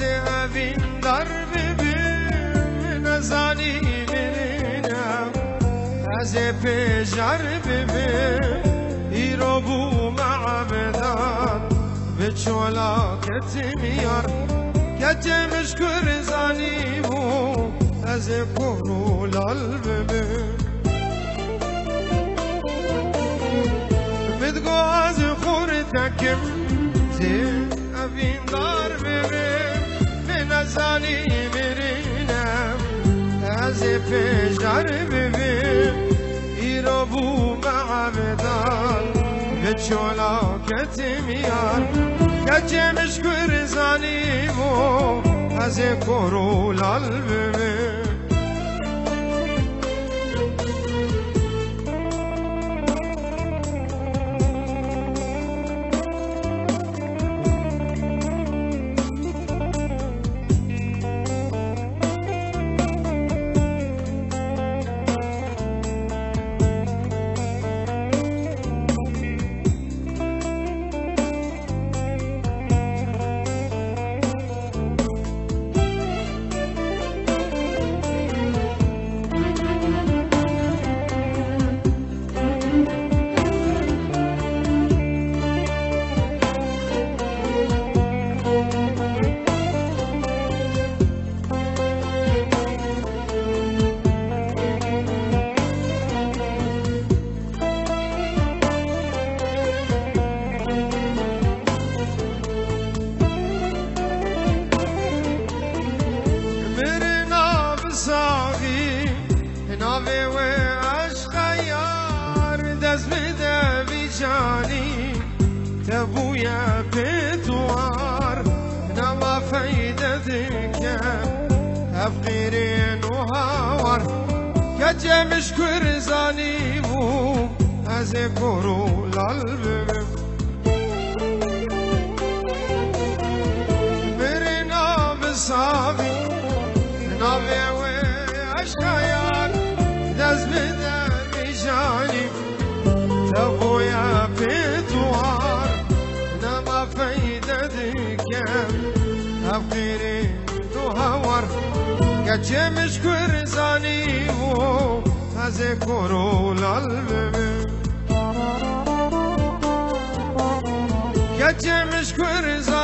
از اوین در ببین نزانی مرینم از پیجر ببین ایرو بو معبدان به چولاکت میار کچه مشکر زانی بو از کرولال ببین بدگو از خورتکم زی اوین دار ببین به نزانی مرینم از پیجر ببین ایرو بو معبدان به چولاکت میار کچه مشکر زانی بو از کرولال ببین ناوی و عشق یار دست بده بی جانی تبوی پیتوار نما فیده دکم افقیرین و هاور کچه مشکر زانی بو از کرولال ببین بری ناو ساوی ناوی و عشق یار دست بده بی جانی تبوی پیتوار نما فیده دکم افقیرین و هاور کچه مشکر زانی و از کرولال ببین کچه مشکر زانی